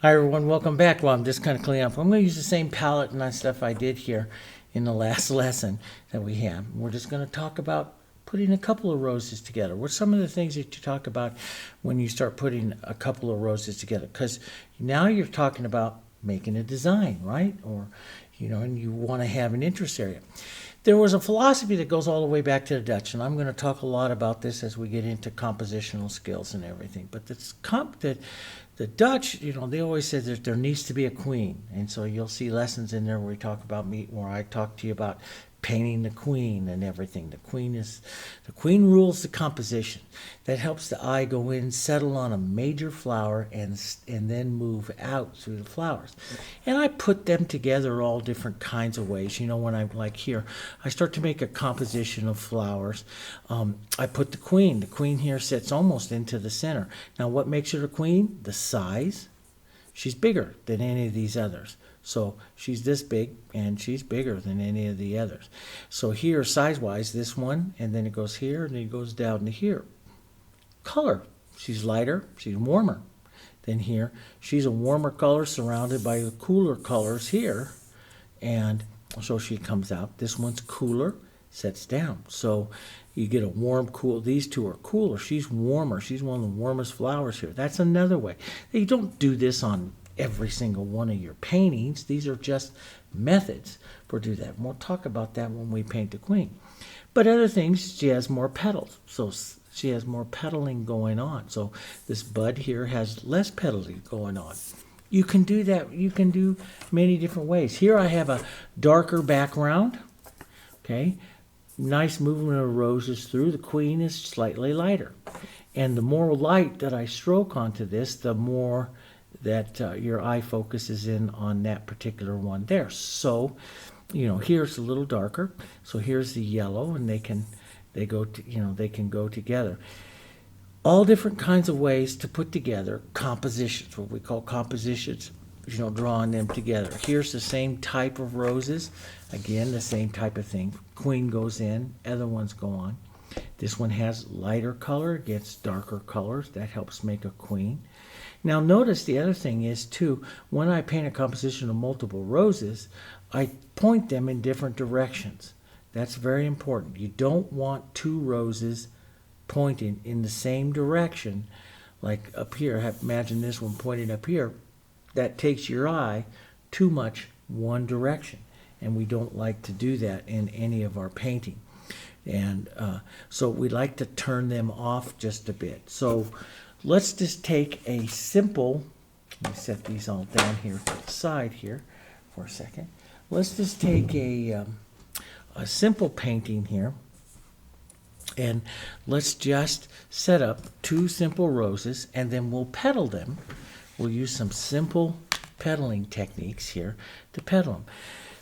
Hi everyone, welcome back. Well, I'm just kind of cleaning up. I'm going to use the same palette and that stuff I did here in the last lesson that we had. We're just going to talk about putting a couple of roses together. What's some of the things that you talk about when you start putting a couple of roses together? Because now you're talking about making a design, right? Or, and you want to have an interest area. There was a philosophy that goes all the way back to the Dutch, and I'm going to talk a lot about this as we get into compositional skills and everything. But the Dutch, they always said that there needs to be a queen, and so you'll see lessons in there where we talk about where I talk to you about painting the queen and everything. The queen rules the composition. That helps the eye go in, settle on a major flower, and then move out through the flowers. And I put them together all different kinds of ways. When I'm like here, I start to make a composition of flowers. I put the queen. The queen here sits almost into the center. Now, what makes her a queen? The size. She's bigger than any of these others. So she's this big, and she's bigger than any of the others. So here, size-wise, this one, and then it goes here, and then it goes down to here. Color. She's lighter. She's warmer than here. She's a warmer color surrounded by the cooler colors here. And so she comes out. This one's cooler, sets down. So you get a warm, cool. These two are cooler. She's warmer. She's one of the warmest flowers here. That's another way. You don't do this on every single one of your paintings. These are just methods for do that. And we'll talk about that when we paint the queen. But other things, she has more petals. So she has more petaling going on. So this bud here has less petaling going on. You can do that. You can do many different ways. Here I have a darker background. Okay. Nice movement of roses through. The queen is slightly lighter. And the more light that I stroke onto this, the more that your eye focuses in on that particular one there. So, here's a little darker. So here's the yellow, and they can go together. All different kinds of ways to put together compositions, what we call compositions, drawing them together. Here's the same type of roses. Again, the same type of thing. Queen goes in, other ones go on. This one has lighter color against darker colors. That helps make a queen. Now notice the other thing is too, when I paint a composition of multiple roses, I point them in different directions. That's very important. You don't want two roses pointing in the same direction. Like up here, imagine this one pointing up here. That takes your eye too much one direction. And we don't like to do that in any of our painting. And so we like to turn them off just a bit. So let's just take a simple, let me set these all down here to the side here for a second. Let's just take a simple painting here, and let's just set up two simple roses, and then we'll petal them. We'll use some simple petaling techniques here to petal them.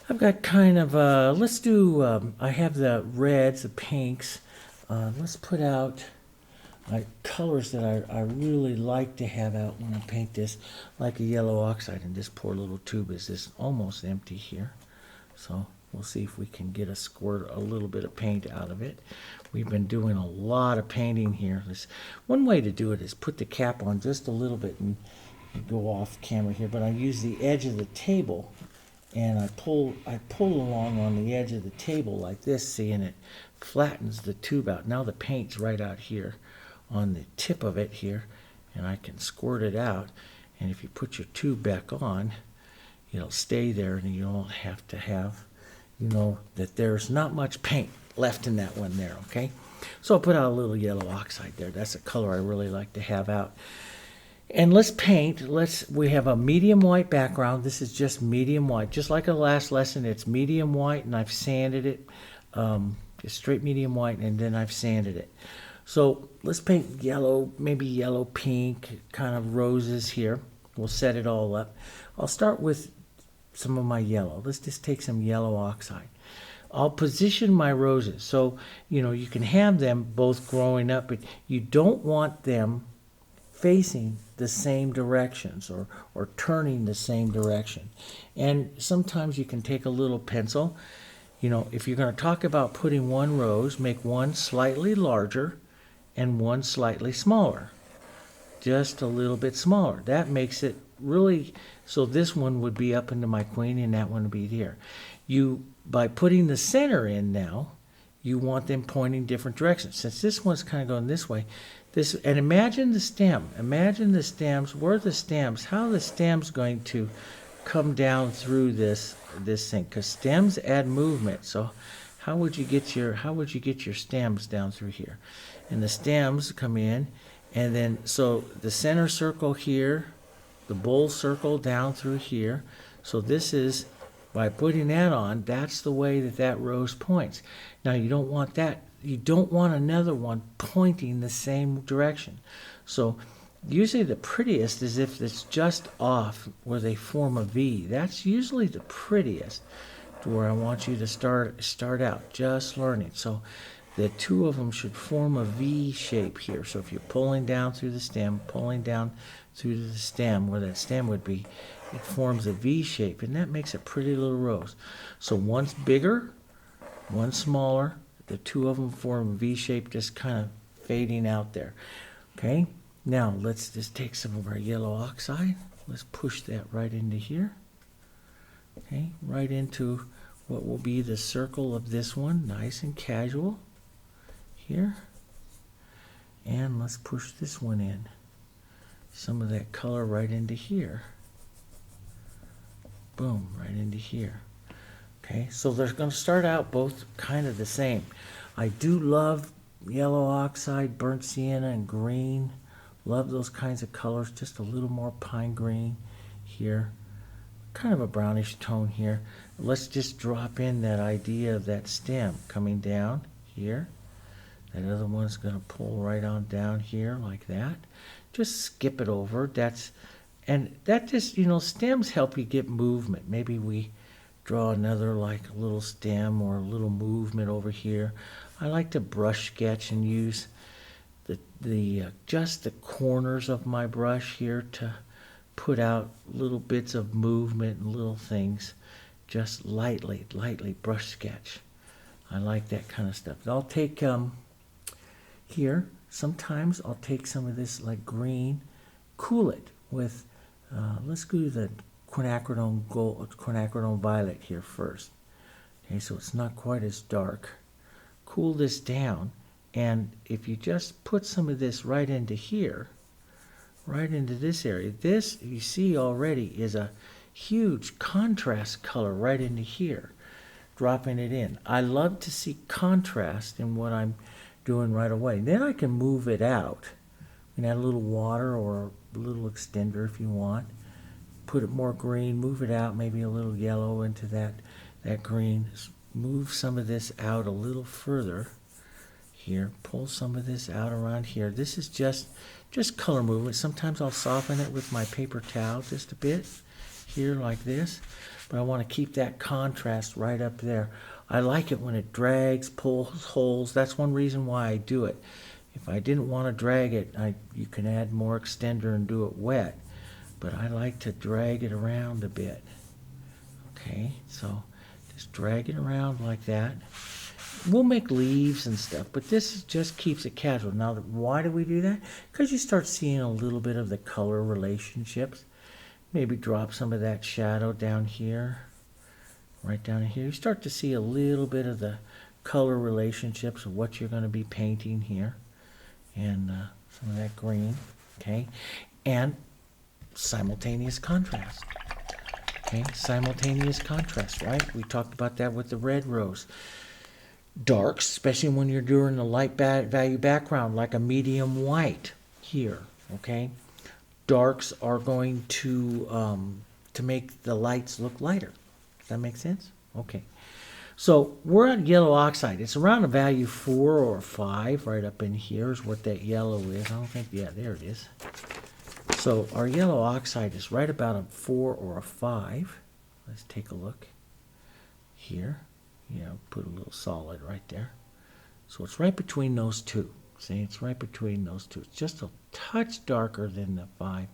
I've got kind of, let's do, I have the reds, the pinks. Let's put out colors that I really like to have out when I paint this, like a yellow oxide. And this poor little tube is this almost empty here. So we'll see if we can get a little bit of paint out of it. We've been doing a lot of painting here. One way to do it is put the cap on just a little bit and go off camera here, but I use the edge of the table and I pull along on the edge of the table like this, see, and it flattens the tube out. Now the paint's right out here on the tip of it here, and I can squirt it out, and if you put your tube back on, it'll stay there, and you don't have to have, that there's not much paint left in that one there, okay? So I'll put out a little yellow oxide there. That's a color I really like to have out. And let's paint. We have a medium white background. This is just medium white. Just like the last lesson, it's medium white, and I've sanded it. Just straight medium white, and then I've sanded it. So let's paint yellow, maybe yellow, pink, kind of roses here. We'll set it all up. I'll start with some of my yellow. Let's just take some yellow oxide. I'll position my roses. So, you can have them both growing up, but you don't want them facing the same directions or turning the same direction. And sometimes you can take a little pencil. If you're going to talk about putting one rose, make one slightly larger and one slightly smaller. just a little bit smaller. That makes it really, so this one would be up into my queen and that one would be here. By putting the center in now, you want them pointing different directions. Since this one's kind of going this way, and imagine the stem. Imagine the stems, how the stem's going to come down through this thing, because stems add movement. So how would you get your stems down through here? And the stems come in, and then so the center circle here, the bowl circle down through here. So this is, by putting that on, that's the way that rose points. Now you don't want that. You don't want another one pointing the same direction. So usually the prettiest is if it's just off where they form a V. That's usually the prettiest, to where I want you to start out just learning. So the two of them should form a V shape here. So if you're pulling down through the stem, where that stem would be, it forms a V shape, and that makes a pretty little rose. So one's bigger, one's smaller. The two of them form a V shape, just kind of fading out there. Okay, now let's just take some of our yellow oxide. Let's push that right into here. Okay, right into what will be the circle of this one, nice and casual here. And let's push this one in. Some of that color right into here. Boom, right into here. Okay, so they're going to start out both kind of the same. I do love yellow oxide, burnt sienna, and green. Love those kinds of colors, just a little more pine green here. Kind of a brownish tone here. Let's just drop in that idea of that stem coming down here. That other one's going to pull right on down here like that. Just skip it over. And that just, stems help you get movement. Maybe we draw another like a little stem or a little movement over here. I like to brush sketch and use just the corners of my brush here to put out little bits of movement and little things. Just lightly brush sketch. I like that kind of stuff. I'll take here, sometimes I'll take some of this like green, cool it with, let's do the quinacridone violet here first. Okay, so it's not quite as dark. Cool this down, and if you just put some of this right into here, right into this area, this you see already is a huge contrast color right into here, dropping it in. I love to see contrast in what I'm doing right away. Then I can move it out. You can add a little water or a little extender if you want. Put it more green, move it out, maybe a little yellow into that green. Move some of this out a little further here. Pull some of this out around here. This is just color movement. Sometimes I'll soften it with my paper towel just a bit here like this. But I want to keep that contrast right up there. I like it when it drags, pulls, holds. That's one reason why I do it. If I didn't want to drag it, you can add more extender and do it wet. But I like to drag it around a bit. Okay, so just drag it around like that. We'll make leaves and stuff, but this just keeps it casual. Now, why do we do that? Because you start seeing a little bit of the color relationships. Maybe drop some of that shadow down here, right down here. You start to see a little bit of the color relationships of what you're going to be painting here. And some of that green, okay? And simultaneous contrast. Okay, simultaneous contrast, right? We talked about that with the red rose. Darks, especially when you're doing a light value background, like a medium white here, okay? Darks are going to make the lights look lighter. Does that make sense? Okay. So we're on yellow oxide. It's around a value 4 or 5 right up in here is what that yellow is. I don't think, yeah, there it is. So our yellow oxide is right about a 4 or a 5. Let's take a look here. Put a little solid right there. So it's right between those two. See, it's right between those two. It's just a touch darker than the 5, a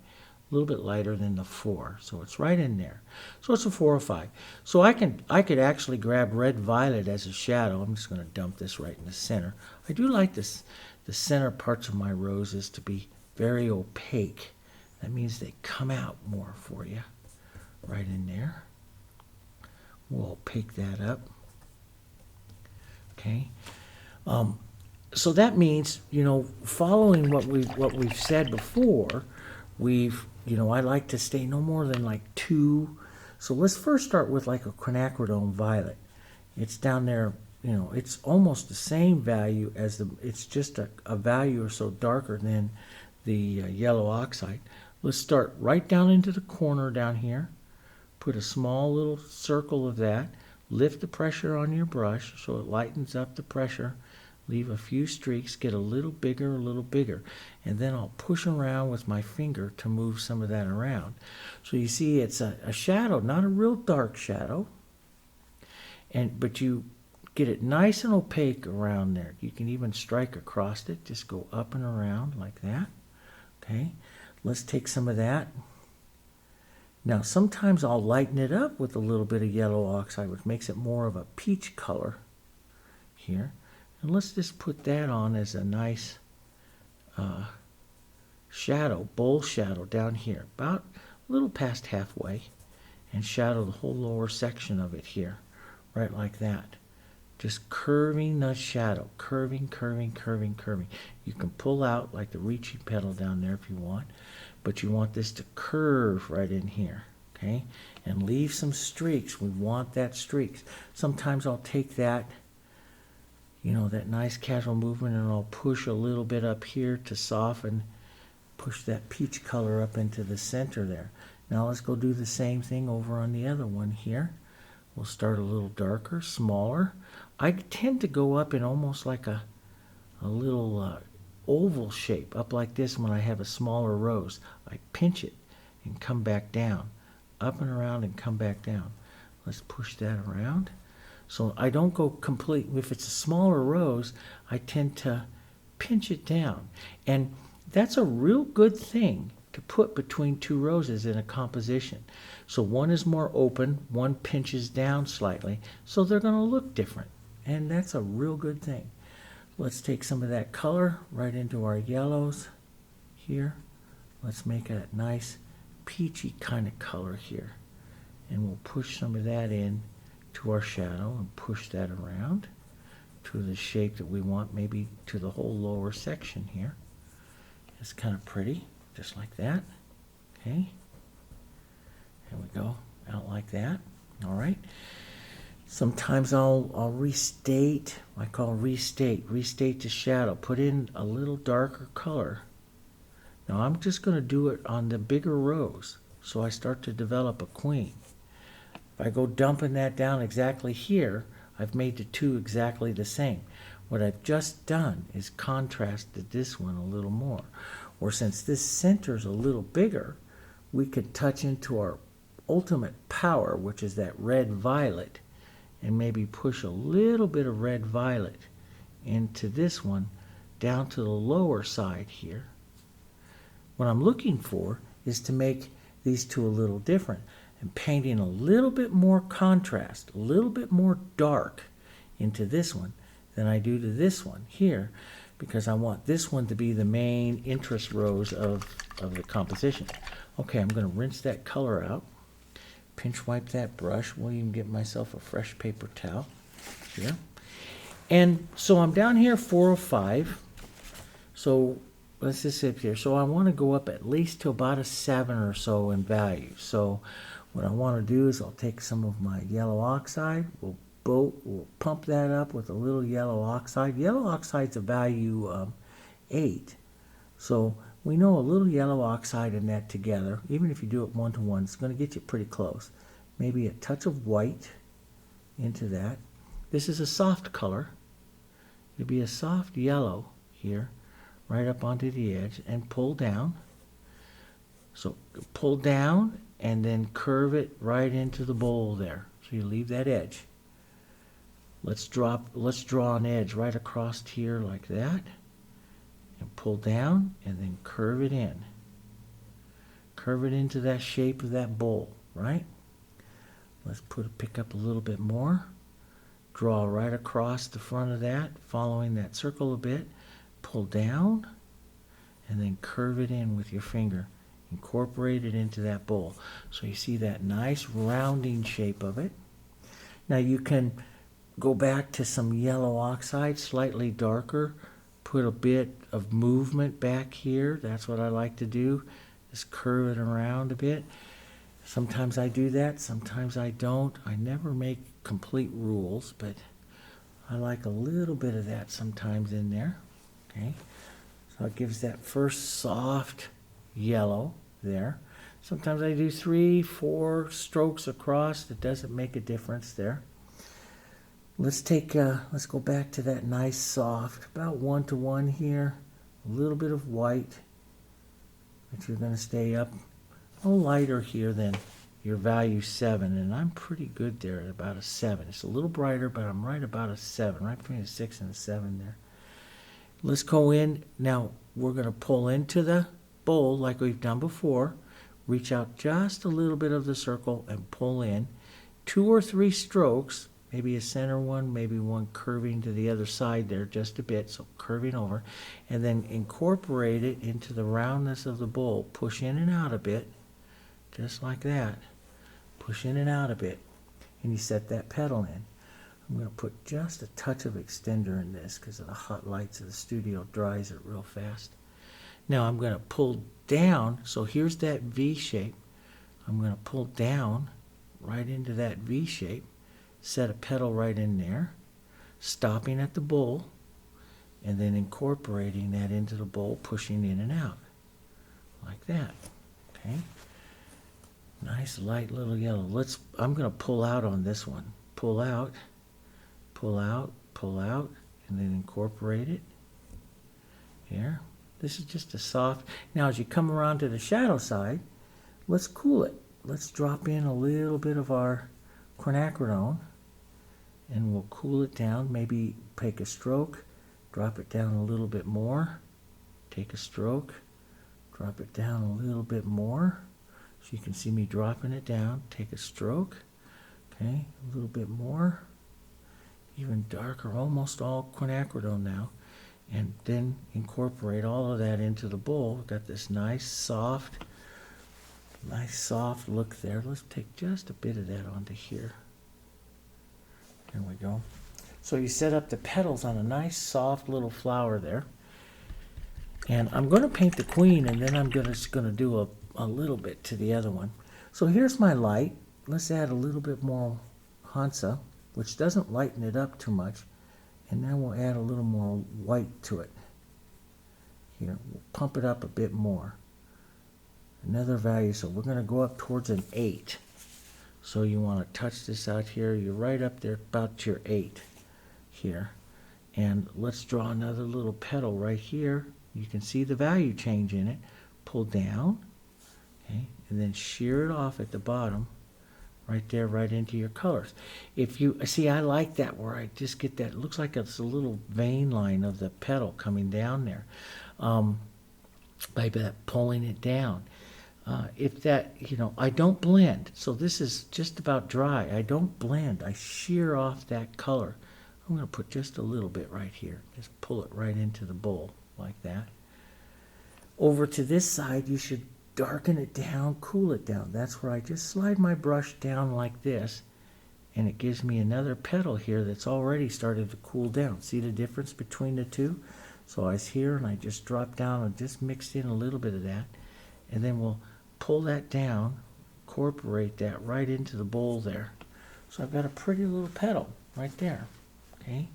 little bit lighter than the 4. So it's right in there. So it's a 4 or 5. So I could actually grab red violet as a shadow. I'm just going to dump this right in the center. I do like this, the center parts of my roses to be very opaque. That means they come out more for you right in there. We'll opaque that up. Okay. So that means, you know, following what we've said before, I like to stay no more than like 2. So let's first start with like a quinacridone violet. It's down there, you know, it's almost the same value as it's just a value or so darker than the yellow oxide. Let's start right down into the corner down here. Put a small little circle of that. Lift the pressure on your brush so it lightens up the pressure. Leave a few streaks, get a little bigger, and then I'll push around with my finger to move some of that around. So you see it's a shadow, not a real dark shadow, but you get it nice and opaque around there. You can even strike across it, just go up and around like that. Okay, let's take some of that. Now sometimes I'll lighten it up with a little bit of yellow oxide, which makes it more of a peach color here. And let's just put that on as a nice shadow, bowl shadow down here, about a little past halfway, and shadow the whole lower section of it here, right like that. Just curving the shadow, curving. You can pull out like the reaching petal down there if you want, but you want this to curve right in here, okay? And leave some streaks. We want that streaks. Sometimes I'll take that, you know, that nice casual movement, and I'll push a little bit up here to soften, push that peach color up into the center there. Now let's go do the same thing over on the other one here. We'll start a little darker, smaller. I tend to go up in almost like a little oval shape, up like this when I have a smaller rose. I pinch it and come back down, up and around and come back down. Let's push that around. So I don't go complete. If it's a smaller rose, I tend to pinch it down. And that's a real good thing to put between 2 roses in a composition. So one is more open, one pinches down slightly, so they're going to look different. And that's a real good thing. Let's take some of that color right into our yellows here. Let's make a nice peachy kind of color here. And we'll push some of that in to our shadow and push that around to the shape that we want, maybe to the whole lower section here. It's kind of pretty, just like that. Okay. There we go, out like that. All right. Sometimes I'll restate, I call restate the shadow, put in a little darker color. Now I'm just going to do it on the bigger rose, so I start to develop a queen. If I go dumping that down exactly here, I've made the 2 exactly the same. What I've just done is contrasted this one a little more. Or since this center's a little bigger, we could touch into our ultimate power, which is that red violet, and maybe push a little bit of red violet into this one down to the lower side here. What I'm looking for is to make these 2 a little different, and painting a little bit more contrast, a little bit more dark into this one than I do to this one here, because I want this one to be the main interest rose of the composition. Okay, I'm going to rinse that color out, pinch wipe that brush. We'll even get myself a fresh paper towel here. And so I'm down here 4 or 5. So let's just sit here. So I want to go up at least to about a 7 or so in value. So what I want to do is I'll take some of my yellow oxide. We'll pump that up with a little yellow oxide. Yellow oxide's a value 8. So we know a little yellow oxide and that together, even if you do it 1 to 1, it's going to get you pretty close. Maybe a touch of white into that. This is a soft color. It'll be a soft yellow here, right up onto the edge, and pull down. So pull down and then curve it right into the bowl there. So you leave that edge. Let's draw an edge right across here like that, and pull down and then curve it in. Curve it into that shape of that bowl, right? Let's pick up a little bit more. Draw right across the front of that, following that circle a bit. Pull down, and then curve it in with your finger. Incorporate it into that bowl. So you see that nice rounding shape of it. Now you can go back to some yellow oxide, slightly darker, put a bit of movement back here. That's what I like to do, just curve it around a bit. Sometimes I do that, sometimes I don't. I never make complete rules, but I like a little bit of that sometimes in there. Okay, so it gives that first soft yellow there. Sometimes I do 3, 4 strokes across. It doesn't make a difference there. Let's go back to that nice soft, about 1-to-1 here. A little bit of white, but you're going to stay up a little lighter here than your value 7, and I'm pretty good there at about a 7. It's a little brighter, but I'm right about a 7, right between a 6 and a 7 there. Let's go in. Now we're going to pull into the bowl like we've done before. Reach out just a little bit of the circle and pull in. 2 or 3 strokes, maybe a center one, maybe one curving to the other side there just a bit, so curving over, and then incorporate it into the roundness of the bowl. Push in and out a bit, just like that. Push in and out a bit, and you set that petal in. I'm going to put just a touch of extender in this because of the hot lights of the studio dries it real fast. Now I'm going to pull down, so here's that V shape. I'm going to pull down right into that V shape, set a petal right in there, stopping at the bowl, and then incorporating that into the bowl, pushing in and out, like that. Okay. Nice light little yellow. I'm going to pull out on this one. Pull out, pull out, pull out, and then incorporate it here. This is just a soft. Now as you come around to the shadow side, let's cool it. Let's drop in a little bit of our quinacridone, and we'll cool it down. Maybe take a stroke, drop it down a little bit more, take a stroke, drop it down a little bit more. So you can see me dropping it down, take a stroke, okay, a little bit more, even darker, almost all quinacridone now, and then incorporate all of that into the bowl. We've got this nice soft look there. Let's take just a bit of that onto here. There we go. So you set up the petals on a nice soft little flower there. And I'm going to paint the queen, and then I'm just going to do a little bit to the other one. So here's my light. Let's add a little bit more Hansa, which doesn't lighten it up too much. And then we'll add a little more white to it. Here, we'll pump it up a bit more. Another value, so we're going to go up towards an 8. So you want to touch this out here. You're right up there about your 8 here. And let's draw another little petal right here. You can see the value change in it. Pull down, okay, and then shear it off at the bottom, right there, right into your colors. If you see, I like that where I just get that. It looks like it's a little vein line of the petal coming down there, by that pulling it down. If that, I don't blend. So this is just about dry. I don't blend. I shear off that color. I'm going to put just a little bit right here. Just pull it right into the bowl like that. Over to this side, you should darken it down, cool it down. That's where I just slide my brush down like this, and it gives me another petal here that's already started to cool down. See the difference between the two? So I was here, and I just dropped down and just mixed in a little bit of that, and then we'll pull that down, incorporate that right into the bowl there. So I've got a pretty little petal right there, okay?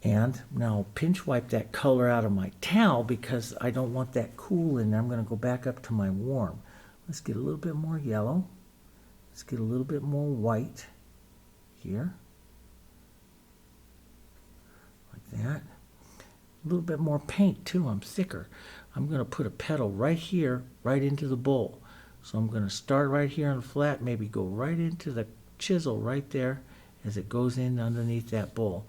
And now pinch wipe that color out of my towel because I don't want that cool in there. I'm going to go back up to my warm. Let's get a little bit more yellow. Let's get a little bit more white here. Like that. A little bit more paint too. I'm thicker. I'm going to put a petal right here, right into the bowl. So I'm going to start right here on the flat, maybe go right into the chisel right there as it goes in underneath that bowl.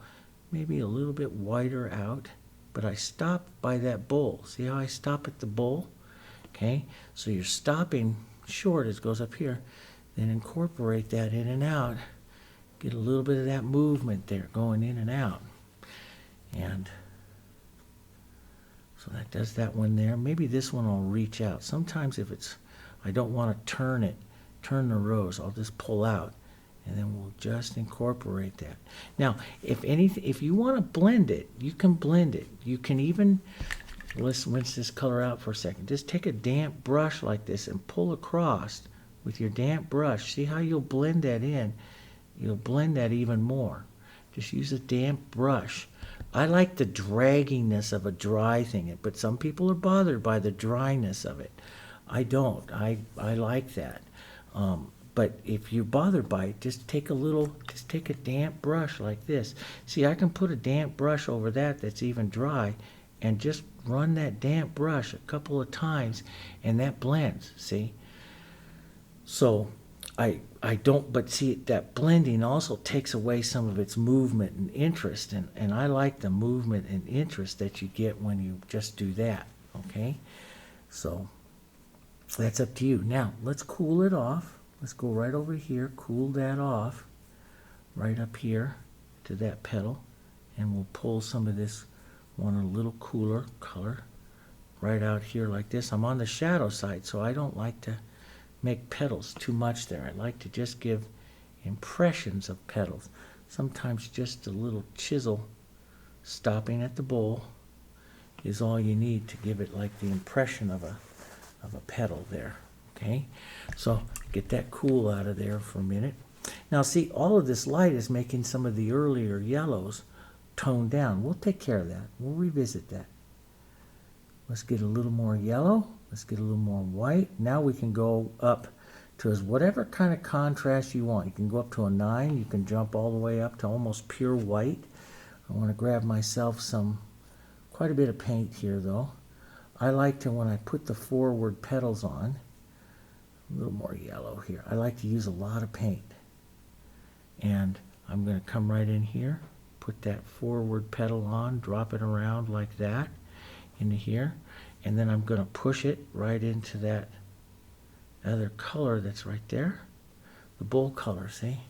Maybe a little bit wider out, but I stop by that bowl. See how I stop at the bowl? Okay, so you're stopping short as it goes up here. Then incorporate that in and out. Get a little bit of that movement there going in and out. And So that does that one there. Maybe this one will reach out. Sometimes if I don't want to turn the rose, I'll just pull out, and then we'll just incorporate that. Now, if you want to blend it, you can blend it. You can even, let's rinse this color out for a second. Just take a damp brush like this and pull across with your damp brush. See how you'll blend that in? You'll blend that even more. Just use a damp brush. I like the dragginess of a dry thing, but some people are bothered by the dryness of it. I don't. I like that. But if you're bothered by it, just take a damp brush like this. See, I can put a damp brush over that's even dry, and just run that damp brush a couple of times, and that blends, see? So I don't, but see, that blending also takes away some of its movement and interest, and I like the movement and interest that you get when you just do that, okay? So that's up to you. Now, let's cool it off. Let's go right over here, cool that off, right up here to that petal, and we'll pull some of this one a little cooler color right out here like this. I'm on the shadow side, so I don't like to make petals too much there. I like to just give impressions of petals. Sometimes just a little chisel stopping at the bowl is all you need to give it like the impression of a petal there. Okay, so get that cool out of there for a minute. Now see, all of this light is making some of the earlier yellows tone down. We'll take care of that. We'll revisit that. Let's get a little more yellow. Let's get a little more white. Now we can go up to whatever kind of contrast you want. You can go up to a 9. You can jump all the way up to almost pure white. I want to grab myself quite a bit of paint here though. I like to, when I put the forward petals on, a little more yellow here. I like to use a lot of paint. And I'm going to come right in here, put that forward petal on, drop it around like that into here, and then I'm going to push it right into that other color that's right there, the bowl color, see?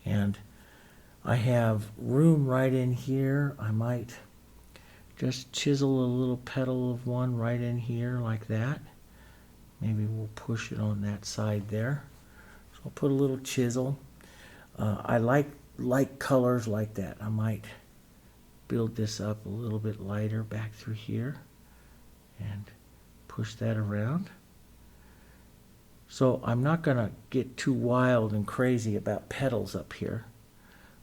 And I have room right in here. I might just chisel a little petal of one right in here like that. Maybe we'll push it on that side there. So I'll put a little chisel. I like light colors like that. I might build this up a little bit lighter back through here and push that around. So I'm not going to get too wild and crazy about petals up here.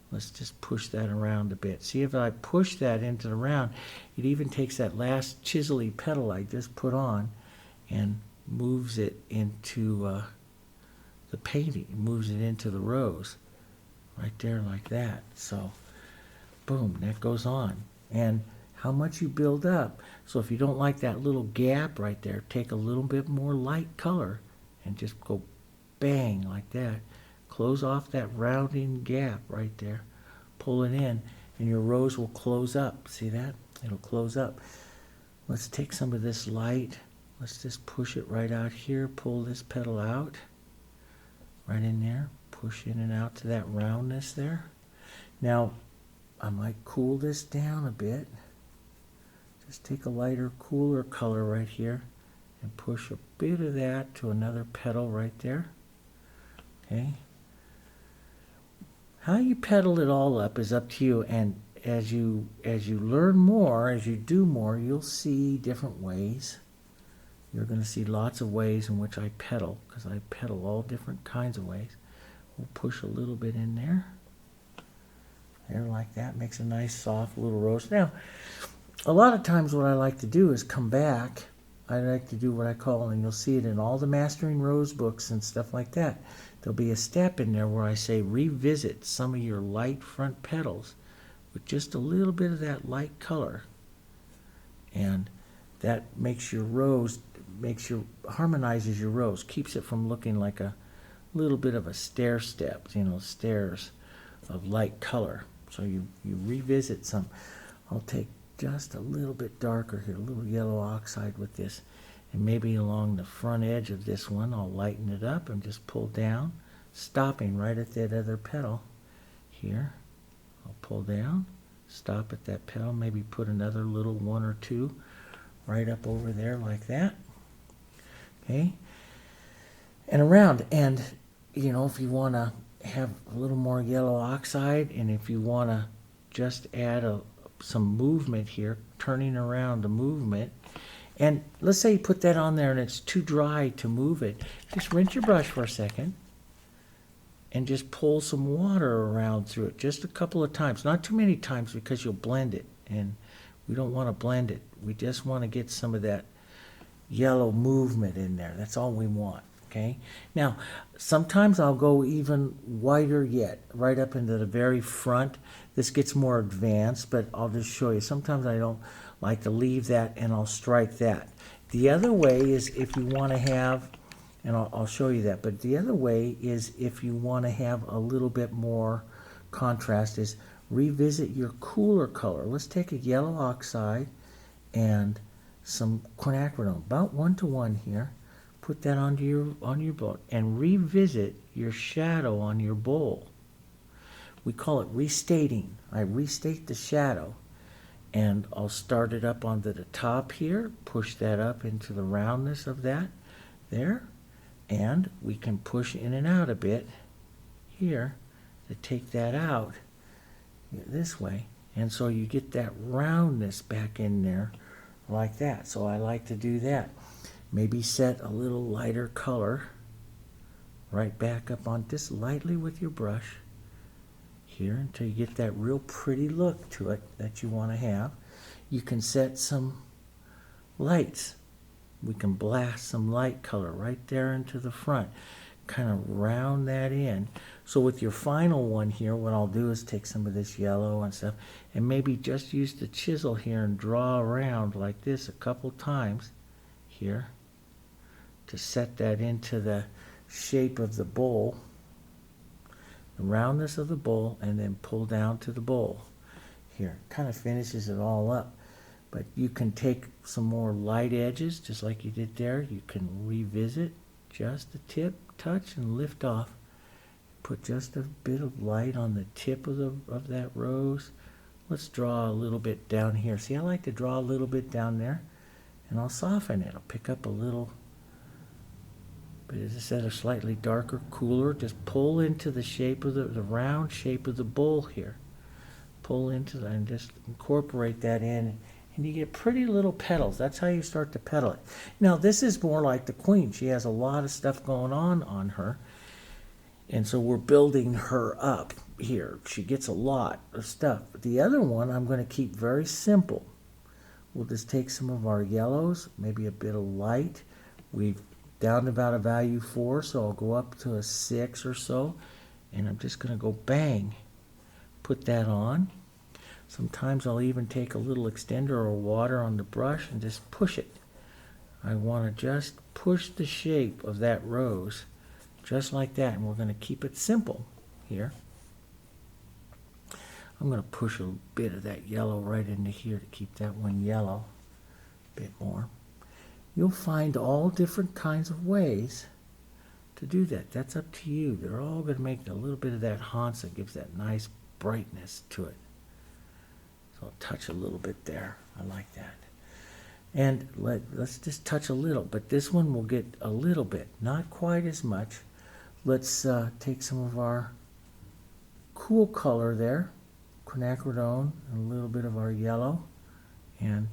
Let's just push that around a bit. See, if I push that into the round, it even takes that last chisely petal I just put on and moves it into the painting, moves it into the rose right there like that. So boom, that goes on. And how much you build up. So if you don't like that little gap right there, take a little bit more light color and just go bang like that. Close off that rounding gap right there. Pull it in and your rose will close up. See that? It'll close up. Let's take some of this light. Let's just push it right out here. Pull this petal out. Right in there. Push in and out to that roundness there. Now, I might cool this down a bit. Just take a lighter, cooler color right here and push a bit of that to another petal right there. Okay. How you petal it all up is up to you, and as you learn more, as you do more, you'll see different ways. You're going to see lots of ways in which I petal, because I petal all different kinds of ways. We'll push a little bit in there. There like that. Makes a nice soft little rose. Now, a lot of times what I like to do is come back. I like to do what I call, and you'll see it in all the Mastering Rose books and stuff like that. There'll be a step in there where I say revisit some of your light front petals with just a little bit of that light color. And that makes your rose, harmonizes your rose, keeps it from looking like a little bit of a stair step, stairs of light color. So you revisit some. I'll take just a little bit darker here, a little yellow oxide with this, and maybe along the front edge of this one I'll lighten it up and just pull down, stopping right at that other petal here. I'll pull down, stop at that petal, maybe put another little one or two right up over there like that. Okay, and around, and you know, if you want to have a little more yellow oxide, and if you want to just add some movement here, turning around the movement, and let's say you put that on there and it's too dry to move it, just rinse your brush for a second and just pull some water around through it just a couple of times, not too many times because you'll blend it, and we don't want to blend it. We just want to get some of that yellow movement in there. That's all we want. Okay, now sometimes I'll go even whiter yet, right up into the very front. This gets more advanced, but I'll just show you. Sometimes I don't like to leave that, and I'll strike that. The other way is if you want to have, and I'll show you that, but the other way is if you want to have a little bit more contrast, is revisit your cooler color. Let's take a yellow oxide and some quinacridone, about 1:1 here. Put that onto your bowl and revisit your shadow on your bowl. We call it restating. I restate the shadow, and I'll start it up onto the top here, push that up into the roundness of that there, and we can push in and out a bit here to take that out this way, and so you get that roundness back in there like that. So I like to do that. Maybe set a little lighter color right back up on just lightly with your brush here until you get that real pretty look to it that you want to have. You can set some lights. We can blast some light color right there into the front, kind of round that in. So with your final one here, what I'll do is take some of this yellow and stuff and maybe just use the chisel here and draw around like this a couple times here to set that into the shape of the bowl, the roundness of the bowl, and then pull down to the bowl here. Kind of finishes it all up. But you can take some more light edges just like you did there. You can revisit just the tip, touch, and lift off. Put just a bit of light on the tip of that rose. Let's draw a little bit down here. See, I like to draw a little bit down there, and I'll soften it. I'll pick up a little, but as I said, a slightly darker, cooler. Just pull into the shape of the round shape of the bowl here. Pull into that and just incorporate that in, and you get pretty little petals. That's how you start to petal it. Now, this is more like the queen. She has a lot of stuff going on her, and so we're building her up here. She gets a lot of stuff. But the other one I'm going to keep very simple. We'll just take some of our yellows, maybe a bit of light. We've down to about a value 4, so I'll go up to a 6 or so, and I'm just going to go bang, put that on. Sometimes I'll even take a little extender or water on the brush and just push it. I want to just push the shape of that rose just like that, and we're going to keep it simple here. I'm going to push a bit of that yellow right into here to keep that one yellow a bit more. You'll find all different kinds of ways to do that. That's up to you. They're all going to make a little bit of that haunts that gives that nice brightness to it. So I'll touch a little bit there. I like that. And let's just touch a little, but this one will get a little bit, not quite as much. Let's take some of our cool color there, quinacridone, and a little bit of our yellow, and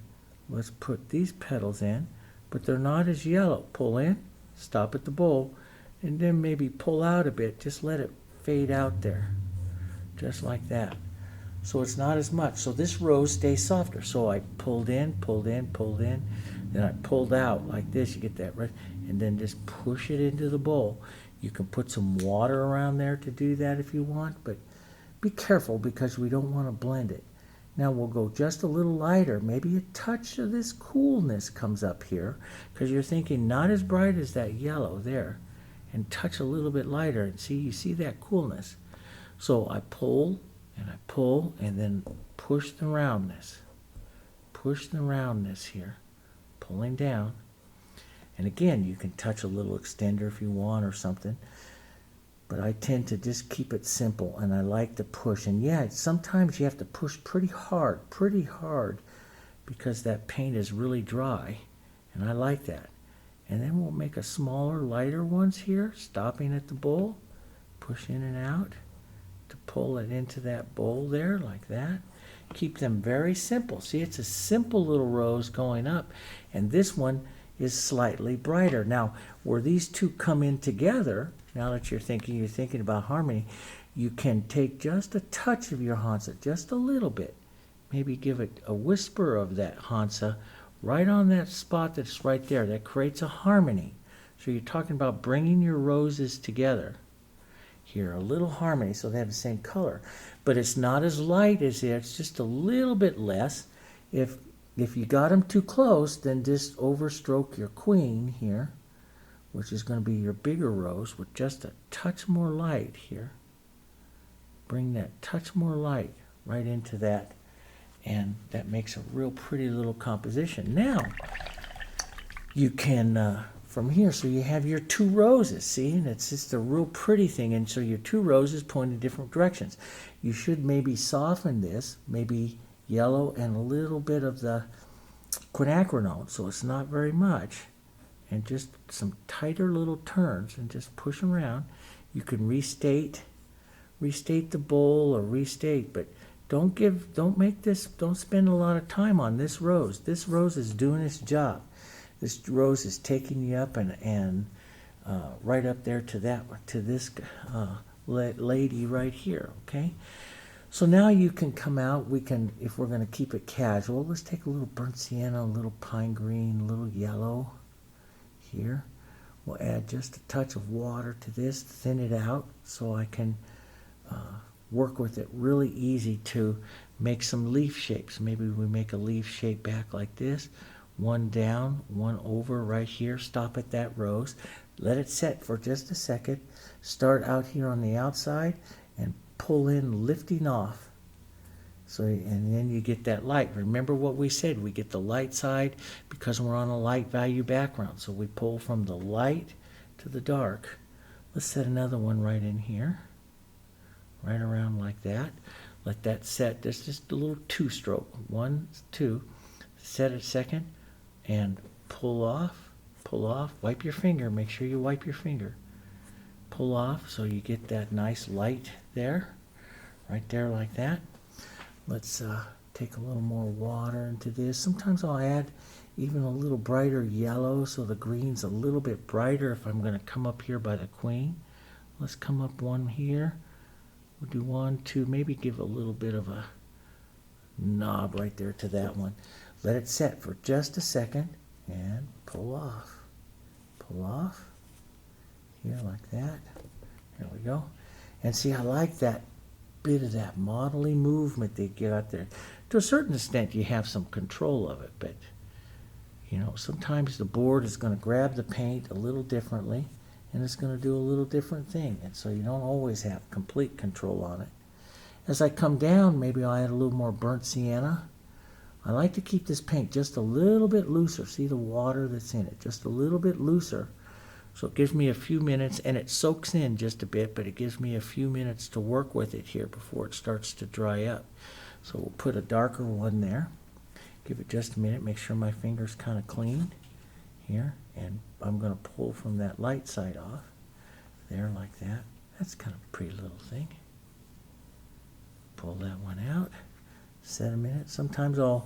let's put these petals in, but they're not as yellow. Pull in, stop at the bowl, and then maybe pull out a bit. Just let it fade out there, just like that. So it's not as much. So this rose stays softer. So I pulled in, pulled in, pulled in, then I pulled out like this. You get that right, and then just push it into the bowl. You can put some water around there to do that if you want, but be careful because we don't want to blend it. Now we'll go just a little lighter. Maybe a touch of this coolness comes up here because you're thinking not as bright as that yellow there, and touch a little bit lighter, and see, you see that coolness. So I pull and I pull and then push the roundness. Push the roundness here, pulling down. And again, you can touch a little extender if you want or something. But I tend to just keep it simple, and I like to push. And yeah, sometimes you have to push pretty hard because that paint is really dry, and I like that. And then we'll make a smaller, lighter ones here, stopping at the bowl, push in and out to pull it into that bowl there like that. Keep them very simple. See, it's a simple little rose going up, and this one is slightly brighter. Now, where these two come in together, now that you're thinking about harmony, you can take just a touch of your Hansa, just a little bit. Maybe give it a whisper of that Hansa right on that spot that's right there. That creates a harmony. So you're talking about bringing your roses together. Here, a little harmony so they have the same color. But it's not as light as it. It's just a little bit less. If you got them too close, then just overstroke your queen here, which is going to be your bigger rose, with just a touch more light here. Bring that touch more light right into that, and that makes a real pretty little composition. Now, you can, from here, so you have your two roses, see, and it's just a real pretty thing, and so your two roses point in different directions. You should maybe soften this, maybe yellow and a little bit of the quinacridone, so it's not very much, and just some tighter little turns, and just push them around. You can restate the bowl or restate, but don't spend a lot of time on this rose. This rose is doing its job. This rose is taking you up and right up there to this lady right here, okay? So now you can come out, if we're going to keep it casual, let's take a little burnt sienna, a little pine green, a little yellow here. We'll add just a touch of water to this, thin it out so I can work with it really easy to make some leaf shapes. Maybe we make a leaf shape back like this, one down, one over right here, stop at that rose, let it set for just a second, start out here on the outside and pull in, lifting off. So, and then you get that light. Remember what we said, we get the light side because we're on a light value background. So we pull from the light to the dark. Let's set another one right in here. Right around like that. Let that set. There's just a little two stroke. 1, 2. Set it second and pull off. Pull off. Wipe your finger. Make sure you wipe your finger. Pull off so you get that nice light there. Right there like that. Let's take a little more water into this. Sometimes I'll add even a little brighter yellow so the green's a little bit brighter if I'm going to come up here by the queen. Let's come up one here. We'll do 1, 2, maybe give a little bit of a knob right there to that one. Let it set for just a second and pull off. Pull off. Here like that. There we go. And see, I like that bit of that modelly movement they get out there. To a certain extent, you have some control of it, but you know, sometimes the board is going to grab the paint a little differently, and it's going to do a little different thing, and so you don't always have complete control on it. As I come down, maybe I'll add a little more burnt sienna. I like to keep this paint just a little bit looser. See the water that's in it, just a little bit looser. So it gives me a few minutes, and it soaks in just a bit, but it gives me a few minutes to work with it here before it starts to dry up. So we'll put a darker one there. Give it just a minute, make sure my finger's kind of clean here, and I'm going to pull from that light side off there like that. That's kind of a pretty little thing. Pull that one out, set a minute. Sometimes on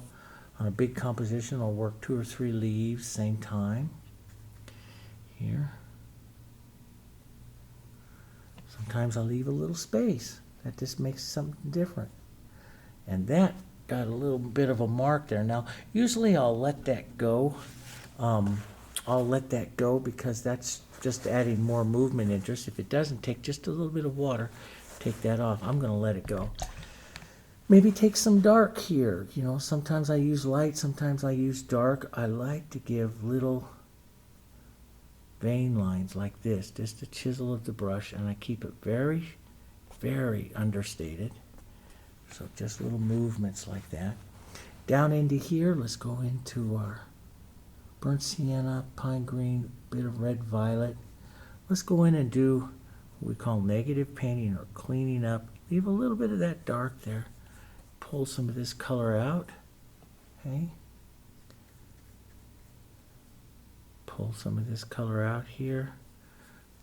a big composition, I'll work 2 or 3 leaves same time here. Sometimes I'll leave a little space. That just makes something different. And that got a little bit of a mark there. Now, usually I'll let that go. I'll let that go because that's just adding more movement interest. If it doesn't, take just a little bit of water, take that off. I'm going to let it go. Maybe take some dark here. You know, sometimes I use light, sometimes I use dark. I like to give little vein lines like this, just a chisel of the brush, and I keep it very, very understated. So just little movements like that. Down into here, let's go into our burnt sienna, pine green, bit of red violet. Let's go in and do what we call negative painting or cleaning up. Leave a little bit of that dark there. Pull some of this color out. Okay. Pull some of this color out here.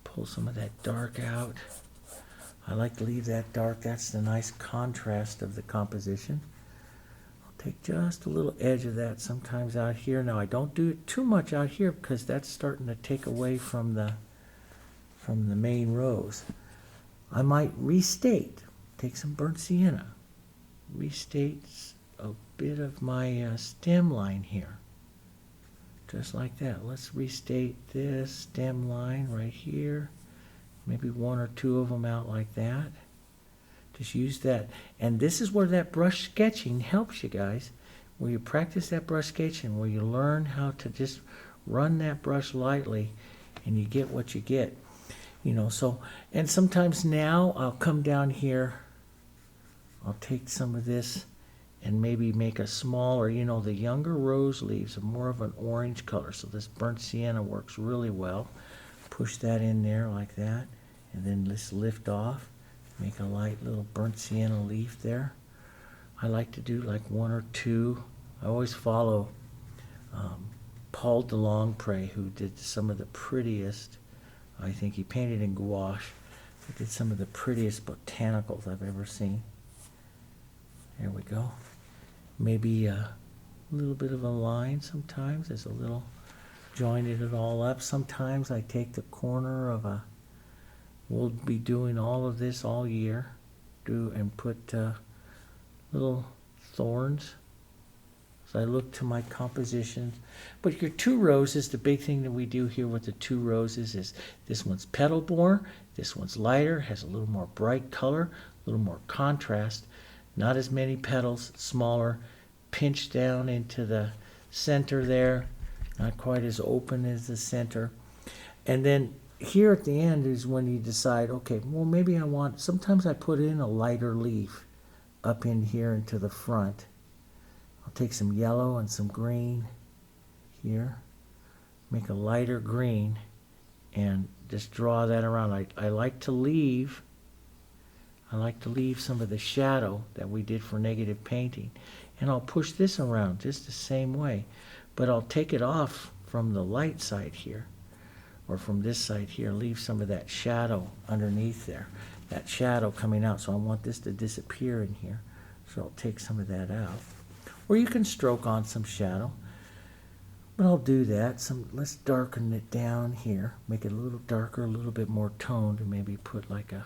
Pull some of that dark out. I like to leave that dark. That's the nice contrast of the composition. I'll take just a little edge of that sometimes out here. Now I don't do it too much out here because that's starting to take away from the main rose. I might restate. Take some burnt sienna. Restate a bit of my stem line here. Just like that. Let's restate this stem line right here. Maybe one or two of them out like that. Just use that. And this is where that brush sketching helps you guys. Where you practice that brush sketching, where you learn how to just run that brush lightly and you get what you get. You know, so, and sometimes now I'll come down here, I'll take some of this and maybe make a smaller, you know, the younger rose leaves are more of an orange color, so this burnt sienna works really well. Push that in there like that, and then let's lift off, make a light little burnt sienna leaf there. I like to do like one or two. I always follow Paul DeLongpre, who did some of the prettiest, I think he painted in gouache, he did some of the prettiest botanicals I've ever seen. There we go. Maybe a little bit of a line sometimes. There's a little, jointed it all up. Sometimes I take the corner of a, we'll be doing all of this all year, and put little thorns. So I look to my compositions. But your two roses, the big thing that we do here with the two roses is this one's Petal Bore, this one's lighter, has a little more bright color, a little more contrast. Not as many petals, smaller, pinched down into the center there, not quite as open as the center. And then here at the end is when you decide, okay, well maybe I want, sometimes I put in a lighter leaf up in here into the front. I'll take some yellow and some green here, make a lighter green, and just draw that around. I like to leave some of the shadow that we did for negative painting. And I'll push this around just the same way. But I'll take it off from the light side here, or from this side here, leave some of that shadow underneath there. That shadow coming out. So I want this to disappear in here. So I'll take some of that out. Or you can stroke on some shadow. But I'll do that. Let's darken it down here. Make it a little darker, a little bit more toned, and maybe put like a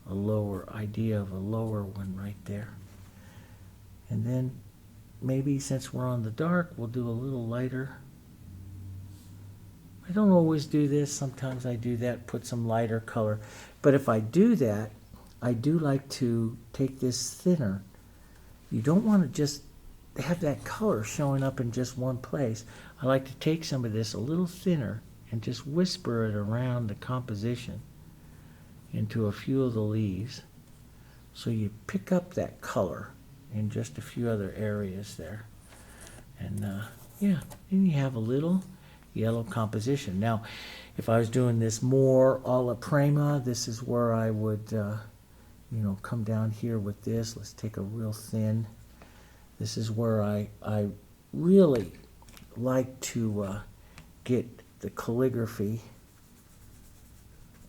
lower idea of a lower one right there. And then maybe since we're on the dark, we'll do a little lighter. I don't always do this. Sometimes I do that, put some lighter color. But if I do that, I do like to take this thinner. You don't want to just have that color showing up in just one place. I like to take some of this a little thinner and just whisper it around the composition into a few of the leaves. So you pick up that color in just a few other areas there. And yeah, then you have a little yellow composition. Now, if I was doing this more a la Prima, this is where I would, you know, come down here with this. Let's take a real thin. This is where I really like to get the calligraphy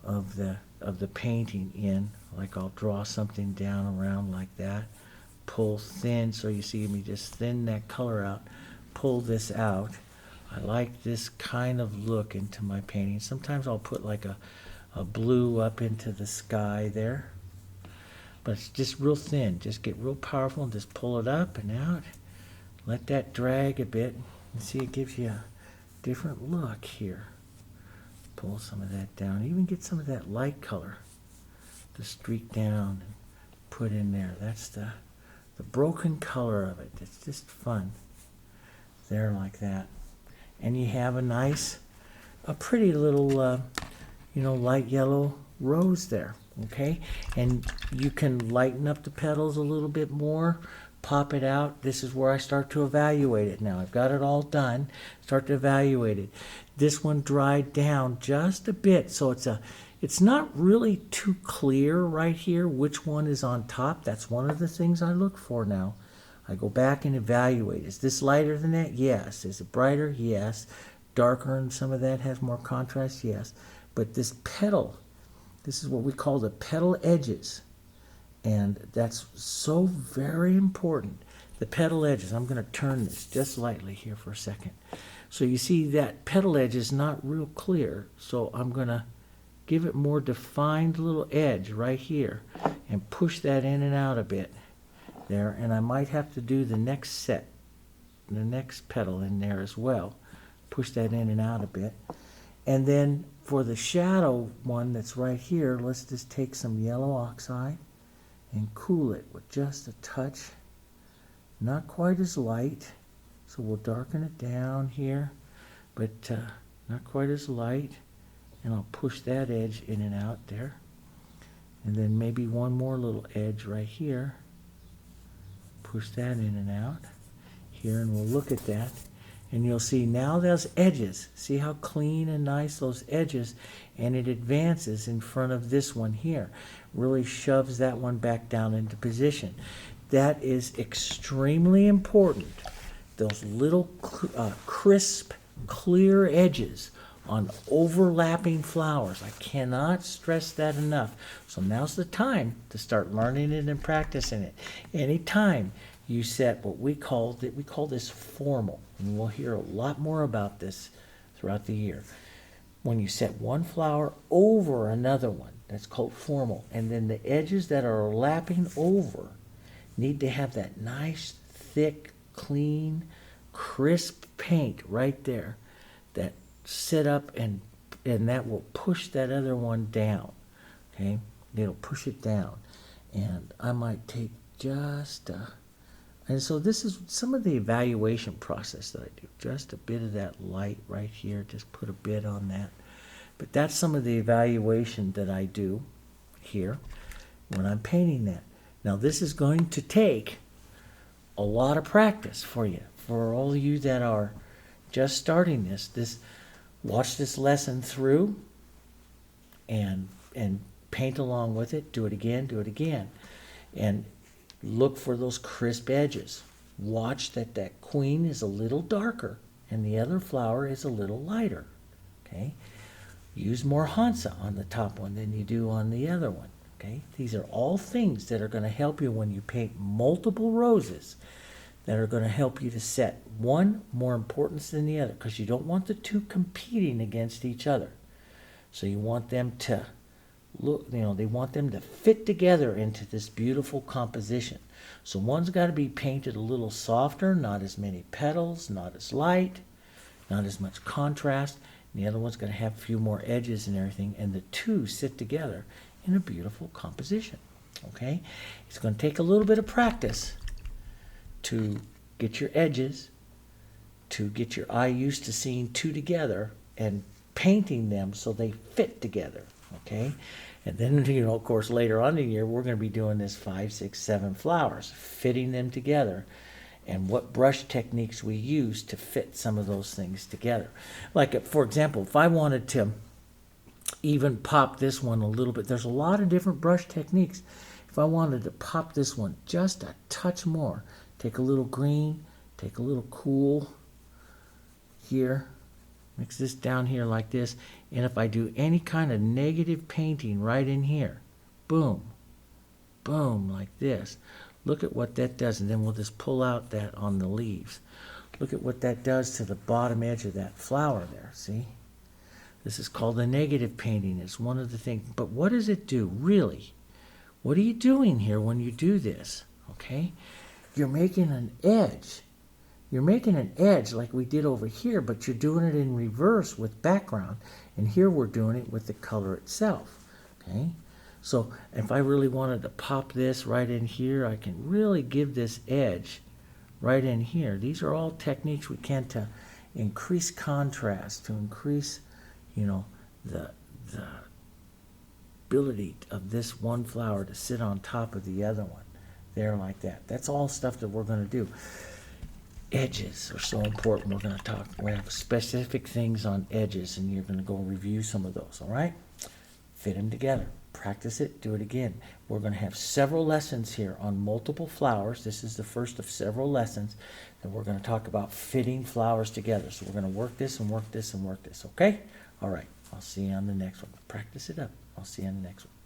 of the painting in. Like I'll draw something down around like that, pull thin, so you see me just thin that color out, pull this out. I like this kind of look into my painting. Sometimes I'll put like a blue up into the sky there, but it's just real thin. Just get real powerful and just pull it up and out. Let that drag a bit. You see, it gives you a different look here. Pull some of that down. Even get some of that light color to streak down and put in there. That's the broken color of it. It's just fun. There like that. And you have a pretty little, you know, light yellow rose there. Okay, and you can lighten up the petals a little bit more, pop it out. This is where I start to evaluate it now. I've got it all done. Start to evaluate it. This one dried down just a bit, so it's not really too clear right here which one is on top. That's one of the things I look for now. I go back and evaluate. Is this lighter than that? Yes. Is it brighter? Yes. darker and some of that has more contrast, yes. But this petal, this is what we call the petal edges. And that's so very important. The petal edges, I'm going to turn this just lightly here for a second. So you see that petal edge is not real clear, so I'm going to give it more defined little edge right here and push that in and out a bit there. And I might have to do the next set, the next petal in there as well. Push that in and out a bit. And then for the shadow one that's right here, let's just take some yellow oxide and cool it with just a touch. Not quite as light, so we'll darken it down here, but not quite as light. And I'll push that edge in and out there. And then maybe one more little edge right here. Push that in and out here, and we'll look at that. And you'll see now those edges. See how clean and nice those edges, and it advances in front of this one here. Really shoves that one back down into position. That is extremely important. Those little crisp, clear edges on overlapping flowers. I cannot stress that enough. So now's the time to start learning it and practicing it. Anytime you set what we call this formal, and we'll hear a lot more about this throughout the year. When you set one flower over another one, that's called formal, and then the edges that are lapping over need to have that nice, thick, clean, crisp paint right there that sit up, and that will push that other one down. Okay, it'll push it down, and I might take just and so this is some of the evaluation process that I do. Just a bit of that light right here, just put a bit on that. But that's some of the evaluation that I do here when I'm painting that. Now this is going to take a lot of practice for you, for all of you that are just starting this. Watch this lesson through and paint along with it. Do it again, and look for those crisp edges. Watch that queen is a little darker and the other flower is a little lighter. Okay, use more Hansa on the top one than you do on the other one. Okay, these are all things that are going to help you when you paint multiple roses, that are going to help you to set one more importance than the other, because you don't want the two competing against each other. So you want them to look, they want them to fit together into this beautiful composition. So one's got to be painted a little softer, not as many petals, not as light, not as much contrast. And the other one's going to have a few more edges and everything, and the two sit together in a beautiful composition. Okay, it's going to take a little bit of practice to get your edges, to get your eye used to seeing two together and painting them so they fit together. Okay, and then, of course, later on in the year, we're going to be doing this 5, 6, 7 flowers, fitting them together, and what brush techniques we use to fit some of those things together. Like, for example, if I wanted to even pop this one a little bit, there's a lot of different brush techniques. If I wanted to pop this one just a touch more, take a little green, take a little cool here, mix this down here like this, and if I do any kind of negative painting right in here, boom, boom, like this, look at what that does. And then we'll just pull out that on the leaves. Look at what that does to the bottom edge of that flower there, see? This is called the negative painting. It's one of the things. But what does it do, really? What are you doing here when you do this? Okay? You're making an edge. You're making an edge like we did over here, but you're doing it in reverse with background. And here we're doing it with the color itself. Okay? So if I really wanted to pop this right in here, I can really give this edge right in here. These are all techniques we can to increase contrast, to increase, the ability of this one flower to sit on top of the other one there like that. That's all stuff that we're going to do. Edges are so important. We're going to talk. We have specific things on edges, and you're going to go review some of those. All right. fit them together. Practice it, do it again. We're going to have several lessons here on multiple flowers. This is the first of several lessons that we're going to talk about fitting flowers together. So we're going to work this and work this and work this, okay? All right, I'll see you on the next one. Practice it up. I'll see you on the next one.